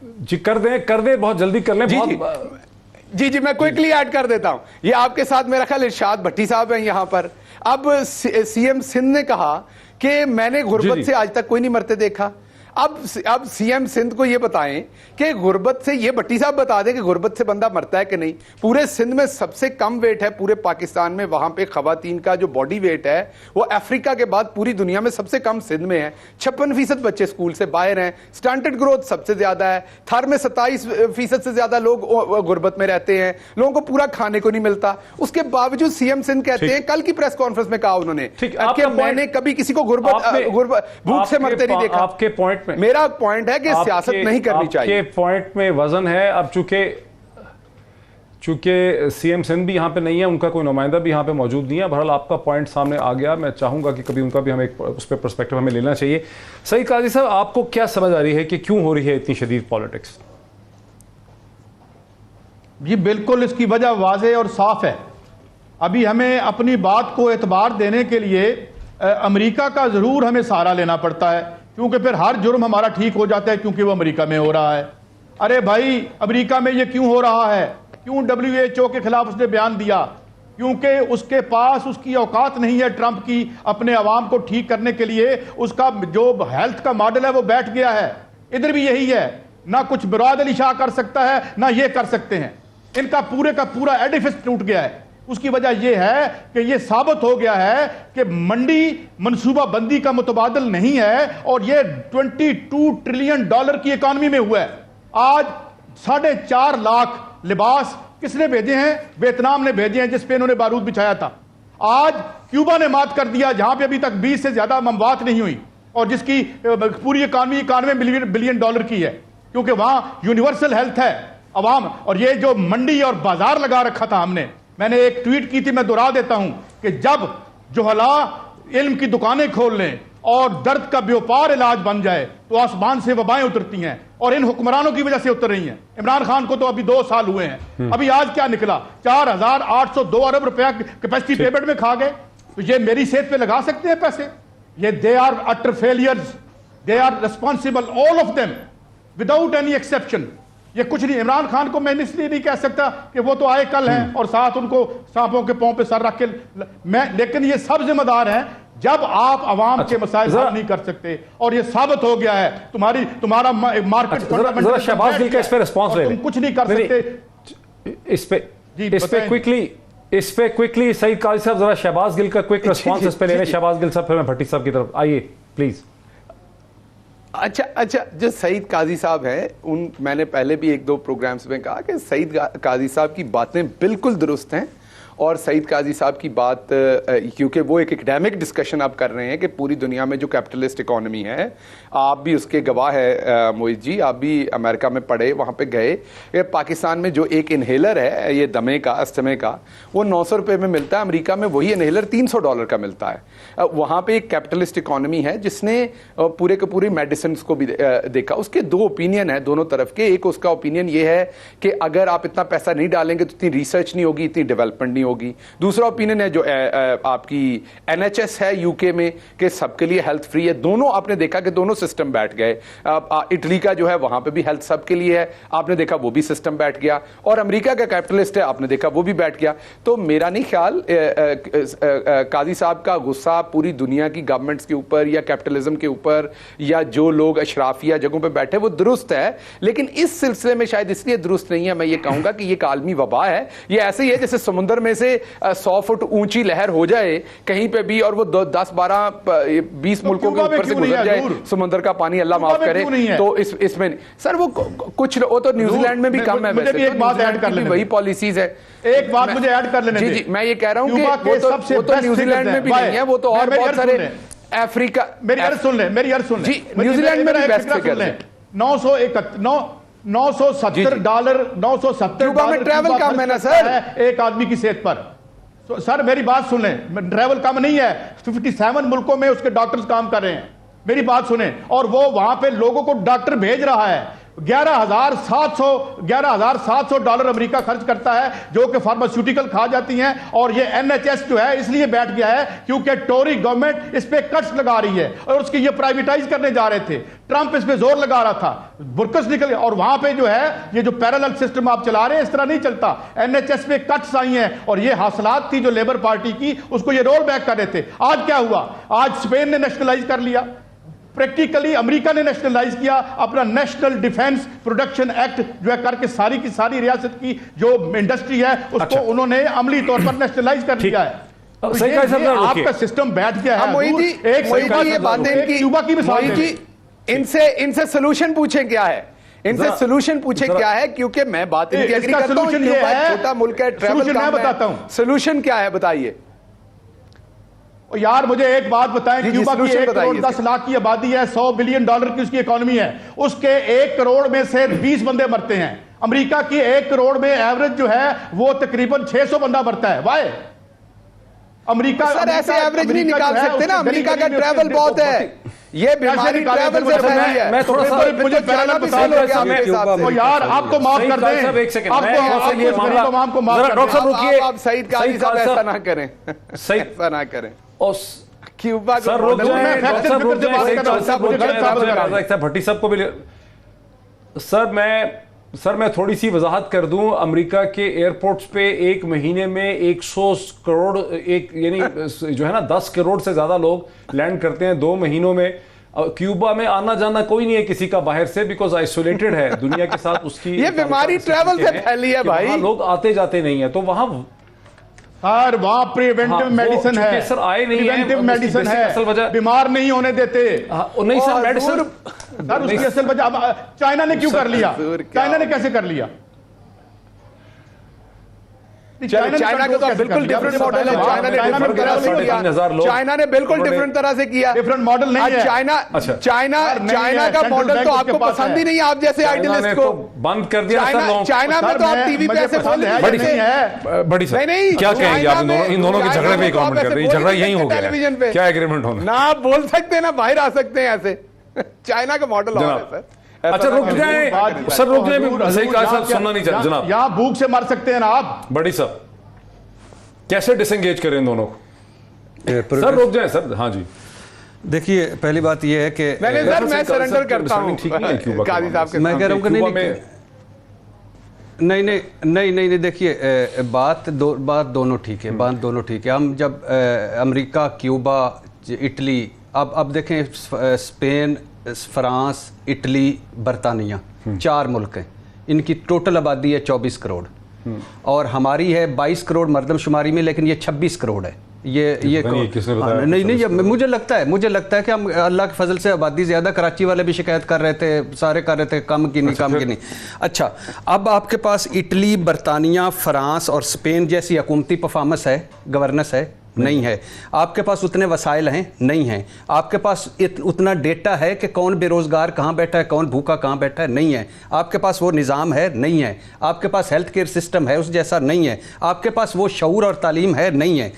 जी कर दें बहुत जल्दी कर लें। जी मैं क्विकली ऐड कर देता हूं। ये आपके साथ मेरा ख्याल इरशाद भट्टी साहब हैं यहां पर। अब सीएम सिंध ने कहा कि मैंने गुर्बत से आज तक कोई नहीं मरते देखा। अब सीएम सिंध को ये बताएं कि गुर्बत से, ये भट्टी साहब बता दें कि गुर्बत से बंदा मरता है कि नहीं। पूरे सिंध में सबसे कम वेट है पूरे पाकिस्तान में, वहां पे खवातीन का जो बॉडी वेट है वो अफ्रीका के बाद पूरी दुनिया में सबसे कम सिंध में है। 56% बच्चे स्कूल से बाहर हैं। स्टंटेड ग्रोथ सबसे ज्यादा है। थर में 27% से ज्यादा लोग गुर्बत में रहते हैं। लोगों को पूरा खाने को नहीं मिलता। उसके बावजूद सीएम सिंध कहते हैं, कल की प्रेस कॉन्फ्रेंस में कहा उन्होंने कि मैंने कभी किसी को गुर्बत भूख से मरते नहीं देखा। आपके पॉइंट में मेरा पॉइंट है कि सियासत नहीं करनी चाहिए। आपके पॉइंट में वजन है। अब चूंकि सीएम सिंध भी यहां पे नहीं है, उनका कोई नुमाइंदा भी यहां पे मौजूद नहीं है। बहरहाल आपका पॉइंट सामने आ गया। मैं चाहूंगा कि कभी उनका भी हमें उस पर पर्सपेक्टिव हमें लेना चाहिए। सईद काजी साहब, आपको क्या समझ आ रही है कि क्यों हो रही है इतनी शदीद पॉलिटिक्स? जी बिल्कुल, इसकी वजह वाज़े और साफ है। अभी हमें अपनी बात को एतबार देने के लिए अमेरिका का जरूर हमें सहारा लेना पड़ता है, क्योंकि फिर हर जुर्म हमारा ठीक हो जाता है क्योंकि वो अमेरिका में हो रहा है। अरे भाई, अमेरिका में ये क्यों हो रहा है? क्यों WHO के खिलाफ उसने बयान दिया? क्योंकि उसके पास उसकी औकात नहीं है ट्रंप की अपने अवाम को ठीक करने के लिए। उसका जो हेल्थ का मॉडल है वो बैठ गया है। इधर भी यही है, ना कुछ मुराद अली शाह कर सकता है ना ये कर सकते हैं। इनका पूरे का पूरा एडिफिस टूट गया है। उसकी वजह यह है कि यह साबित हो गया है कि मंडी मनसूबा बंदी का मुतबादल नहीं है और यह $22 ट्रिलियन की इकॉनमी में हुआ है। आज 4.5 लाख लिबास किसने भेजे हैं? वियतनाम ने भेजे हैं, जिसपे इन्होंने बारूद बिछाया था। आज क्यूबा ने मात कर दिया, जहां पे अभी तक 20 से ज्यादा ममवात नहीं हुई और जिसकी पूरी इकॉनमी 91 बिलियन डॉलर की है, क्योंकि वहां यूनिवर्सल हेल्थ है अवाम। और ये जो मंडी और बाजार लगा रखा था हमने, मैंने एक ट्वीट की थी, मैं दोहरा देता हूं कि जब जोहला इल्म की दुकानें खोल लें और दर्द का व्यापार इलाज बन जाए तो आसमान से वबाएं उतरती हैं, और इन हुक्मरानों की वजह से उतर रही हैं। इमरान खान को तो अभी 2 साल हुए हैं। अभी आज क्या निकला? 4,802 अरब रुपया कैपेसिटी पेमेंट में खा गए। तो ये मेरी सेहत पे लगा सकते हैं पैसे? ये they are utter failures, they are responsible, all of them without any exception. ये कुछ नहीं। इमरान खान को मैं इसलिए नहीं कह सकता कि वो तो आए कल हैं और साथ उनको सांपों के पांव पे सर रख के लेकिन ये सब जिम्मेदार हैं जब आप अवाम के मसाइल हल नहीं कर सकते। और ये साबित हो गया है। तुम्हारा मार्केट शहबाज गिल का इस पे रिस्पांस ले, तुम कुछ नहीं कर सकते। इस पे क्विकली सईद काजी साहब जरा शहबाज गिल का क्विक रिस्पांस इस पे ले लें। शहबाज गिल साहब, फिर मैं भट्टी साहब की तरफ आइए प्लीज। अच्छा, जो सईद काजी साहब हैं, मैंने पहले भी 1-2 प्रोग्राम्स में कहा कि सईद काजी साहब की बातें बिल्कुल दुरुस्त हैं। और सईद काजी साहब की बात, क्योंकि वो एक एकेडमिक डिस्कशन आप कर रहे हैं कि पूरी दुनिया में जो कैपिटलिस्ट इकोनॉमी है, आप भी उसके गवाह है मोहित जी, आप भी अमेरिका में पढ़े, वहाँ पे गए। पाकिस्तान में जो एक इनहेलर है ये दमे का, अस्थमे का, वो 900 रुपये में मिलता है। अमेरिका में वही इनहेलर $300 का मिलता है। वहाँ पे एक कैपिटलिस्ट इकोनॉमी है जिसने पूरे के पूरी मेडिसिन को भी देखा। उसके 2 ओपिनियन है दोनों तरफ के। एक उसका ओपिनियन ये है कि अगर आप इतना पैसा नहीं डालेंगे तो इतनी रिसर्च नहीं होगी, इतनी डेवलपमेंट नहीं होगी। दूसरा ओपिनियन है जो आपकी NHS है यूके में कि सबके लिए हेल्थ फ्री है। दोनों आपने देखा कि दोनों सिस्टम बैठ गए। इटली का जो है वहां पे भी हेल्थ सबके लिए है, आपने देखा वो भी सिस्टम बैठ गया। और अमेरिका का कैपिटलिस्ट है, आपने देखा वो भी बैठ गया। तो मेरा नहीं ख्याल काजी साहब का गुस्सा पूरी दुनिया की गवर्नमेंट्स के ऊपर या कैपिटलिज्म के ऊपर या जो लोग अशराफिया जगहों पर बैठे वो दुरुस्त है, लेकिन इस सिलसिले में शायद इसलिए दुरुस्त नहीं है। मैं ये कहूंगा कि ये एक आलमी वबा है। ये ऐसे ही है जैसे समुद्र में से 100 फुट ऊंची लहर हो जाए कहीं पे भी और वो 10, 12, 20 मुल्कों के ऊपर से गुजर जाए समुद्र का पानी, अल्लाह माफ करे। तो इसमें सर वो कुछ, वो तो न्यूजीलैंड में भी कम है। वैसे एक बात ऐड कर लें, वही पॉलिसीज है। एक बात मुझे ऐड कर लेने जी, मैं ये कह रहा हूं कि वो तो न्यूजीलैंड में भी नहीं है, वो तो और बहुत सारे अफ्रीका। मेरी अर्ज सुन ले, मेरी अर्ज सुन ले। न्यूजीलैंड में भी बेस्ट फिगर है। $970 में ट्रैवल कम है ना सर एक आदमी की सेहत पर। सर मेरी बात सुन लें, ट्रैवल कम नहीं है। 57 मुल्कों में उसके डॉक्टर्स काम कर रहे हैं। मेरी बात सुने, और वो वहां पे लोगों को डॉक्टर भेज रहा है। $11,700 अमेरिका खर्च करता है जो कि फार्मास्यूटिकल खा जाती हैं। और ये NHS जो है इसलिए बैठ गया है क्योंकि टोरी गवर्नमेंट इस पे कट्स लगा रही है और उसकी ये प्राइवेटाइज करने जा रहे थे। ट्रंप इस पे जोर लगा रहा था, बुरकस निकल, और वहां पे जो है ये जो पैरेलल सिस्टम आप चला रहे हैं इस तरह नहीं चलता। NHS पे कट्स आई हैं और ये हासिलात थी जो लेबर पार्टी की, उसको ये रोल बैक कर रहे थे। आज क्या हुआ? आज स्पेन ने नेशनलाइज कर लिया, प्रैक्टिकली अमेरिका ने नेशनलाइज किया, अपना नेशनल डिफेंस प्रोडक्शन एक्ट जो है करके सारी की सारी रियासत की जो इंडस्ट्री है उसको उन्होंने अमली तौर पर नेशनलाइज कर दिया है। तो ये आपका सिस्टम बैठ गया है। इनसे सोल्यूशन पूछे क्या है, इनसे सोल्यूशन पूछे क्या है, क्योंकि मैं बात इनकी एग्री करता हूं, छोटा मुल्क है, ट्रैवल काम बताता हूं। सोल्यूशन क्या है बताइए यार। मुझे एक बात बताएं, क्यूबा की 1 करोड़ 10 लाख की आबादी है, $100 बिलियन की उसकी इकोनॉमी है, उसके 1 करोड़ में से 20 बंदे मरते हैं। अमेरिका की 1 करोड़ में एवरेज जो है वो तकरीबन 600 बंदा मरता है। वाई अमेरिका सर ऐसे एवरेज नहीं निकाल सकते ना, अमेरिका का ट्रैवल बहुत है, ये बीमारी ट्रैवल से फैली है। मैं थोड़ा सा मुझे पैरेलल बता दो यार, आपको माफ कर दें, आपको माफ कर दें। आप सईद काजी साहब ऐसा ना करें, ऐसा ना करें। क्यूबा को भट्टी साहब को भी सर मैं थोड़ी सी वजाहत कर दूं। अमेरिका के एयरपोर्ट्स पे एक महीने में 100 करोड़ यानी जो है ना 10 करोड़ से ज्यादा लोग लैंड करते हैं 2 महीनों में। क्यूबा में आना जाना कोई नहीं है किसी का बाहर से, बिकॉज आइसोलेटेड है दुनिया के साथ उसकी ये बीमारी ट्रैवल से फैली है भाई, लोग आते जाते नहीं है। तो वहां सर वहां प्रिवेंटिव मेडिसिन है, सर आए नहीं प्रिवेंटिव मेडिसिन है, असल वजह बीमार नहीं होने देते। नहीं सर मेडिसिन सर उसकी असल वजह चाइना ने क्यों कर लिया? चाइना ने कैसे कर लिया? चाइना का तो बिल्कुल डिफरेंट मॉडल है। चाइना ने बिल्कुल डिफरेंट तरह से किया, डिफरेंट मॉडल नहीं है। चाइना का मॉडल तो आपको पसंद ही नहीं है, आप जैसे आइडियलिस्ट को बंद कर दिया। चाइना में तो आप टीवी पे ऐसे बोल नहीं, नहीं क्या कहेंगे आप इन दोनों के झगड़े पे कमेंट कर रहे हैं? झगड़ा यही हो गया, टेलीविजन पे क्या एग्रीमेंट होना ना बोल सकते हैं ना बाहर आ सकते हैं ऐसे। चाइना का मॉडल और है सर। अच्छा रुक जाए सर, रुक जाए, सही कहा साहब, सुनना नहीं चाहिए जनाब। यहां भूख से मर सकते हैं ना आप। बड़ी साहब कैसे डिसएंगेज करें दोनों को? सर रुक जाए सर। हाँ जी देखिए, पहली बात यह है कि मैं सरेंडर करता हूं काजी साहब के। मैं कह रहा हूं कि नहीं देखिए, बात दोनों ठीक है, बात दोनों ठीक है। हम जब अमेरिका, क्यूबा, इटली, अब देखें स्पेन, फ्रांस, इटली, बरतानिया, 4 मुल्क हैं। इनकी टोटल आबादी है 24 करोड़ और हमारी है 22 करोड़ मर्दमशुमारी में, लेकिन ये 26 करोड़ है। ये नहीं, मुझे लगता है कि हम अल्लाह के फजल से आबादी ज़्यादा, कराची वाले भी शिकायत कर रहे थे, सारे कर रहे थे कम की नहीं। अच्छा, अब आपके पास इटली, बरतानिया, फ्रांस और स्पेन जैसी हुकूमती परफॉर्मेंस है, गवर्नेंस है? नहीं है। आपके पास उतने वसाइल हैं? नहीं हैं। आपके पास उतना डेटा है कि कौन बेरोज़गार कहाँ बैठा है, कौन भूखा कहाँ बैठा है? नहीं है। आपके पास वो निज़ाम है? नहीं है। आपके पास हेल्थ केयर सिस्टम है उस जैसा? नहीं है। आपके पास वो शऊर और तालीम है? नहीं है।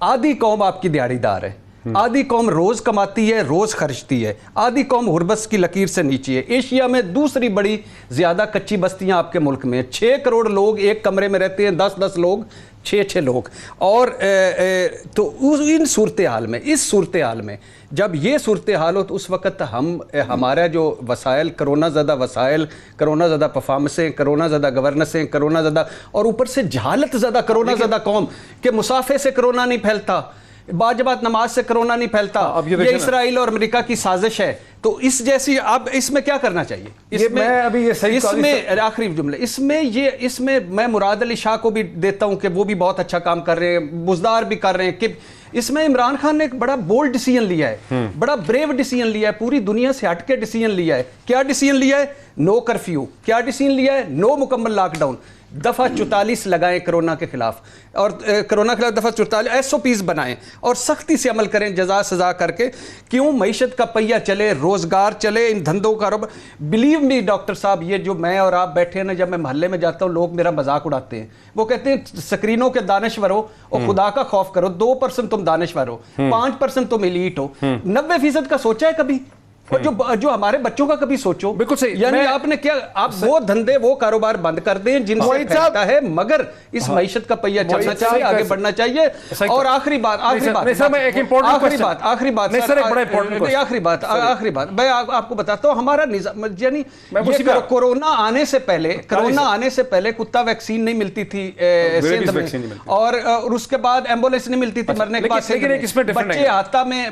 आधी कौम आपकी दिहाड़ीदार है, आधी कौम रोज़ कमाती है, रोज़ खर्चती है, आधी कौम हुर्बस की लकीर से नीचे है। एशिया में दूसरी बड़ी ज़्यादा कच्ची बस्तियां आपके मुल्क में, 6 करोड़ लोग एक कमरे में रहते हैं, 10-10 लोग, 6-6 लोग। और तो इन सूरत हाल में, इस सूरत हाल में जब ये सूरत हाल हो तो उस वक़्त हमारा जो वसाइल, कोरोना ज़्यादा वसाइल, कोरोना ज़्यादा परफॉर्मेंसें, कोरोना ज़्यादा गवर्नेंसें, कोरोना ज़्यादा, और ऊपर से जहालत ज़्यादा, कोरोना ज़्यादा कौम के मुसाफे से कोरोना नहीं फैलता, बाजबात नमाज से कोरोना नहीं फैलता। ये इसराइल और अमेरिका की साजिश है। तो इस जैसी अब इसमें क्या करना चाहिए? इसमें आखिरी जुमले, इसमें मैं मुराद अली शाह को भी देता हूं कि वो भी बहुत अच्छा काम कर रहे हैं, बुजदार भी कर रहे हैं कि इसमें इमरान खान ने एक बड़ा बोल्ड डिसीजन लिया है, बड़ा ब्रेव डिसीजन लिया है, पूरी दुनिया से हटके डिसीजन लिया है। क्या डिसीजन लिया है? No curfew. क्या डिसीजन लिया है? नो मुकम्मल लॉकडाउन। दफ़ा 44 लगाएं कोरोना के खिलाफ, और कोरोना के खिलाफ दफ़ा 44 SOPs बनाएं और सख्ती से अमल करें, जजा सजा करके। क्यों? मईशत का पहिया चले, रोज़गार चले, इन धंधों का। बिलीव मी डॉक्टर साहब, ये जो मैं और आप बैठे हैं ना, जब मैं मोहल्ले में जाता हूँ लोग मेरा मजाक उड़ाते हैं। वो कहते हैं स्क्रीनों के दानश्वर हो और खुदा का खौफ करो, 2% तुम दानश्वर हो, 5% तुम एलीट हो, 90% का सोचा है कभी? और जो हमारे बच्चों का कभी सोचो। बिल्कुल सही। यानी आपने क्या, आप वो धंधे वो कारोबार बंद कर दें जिनसे मोहित साहब- फैलता है, मगर इस मईशत का पहिया चलना चाहिए, आगे बढ़ना चाहिए। और आखिरी बात नहीं सर, मैं एक important आखिरी question- बात आखिरी बात नहीं सर, एक बड़ा important नहीं, question। आखिरी बात मैं आपको बताता हूँ। हमारा निजाम, यानी मैं ये उसी पे- कोरोना आने से पहले कुत्ता वैक्सीन नहीं मिलती थी सेंध में, वैक्सीन नहीं मिलती। और उसके बाद एम्बुलेंस नहीं मिलती थी, मरने के बाद लेकिन एक इसमें different बच्चे angle- हाथा में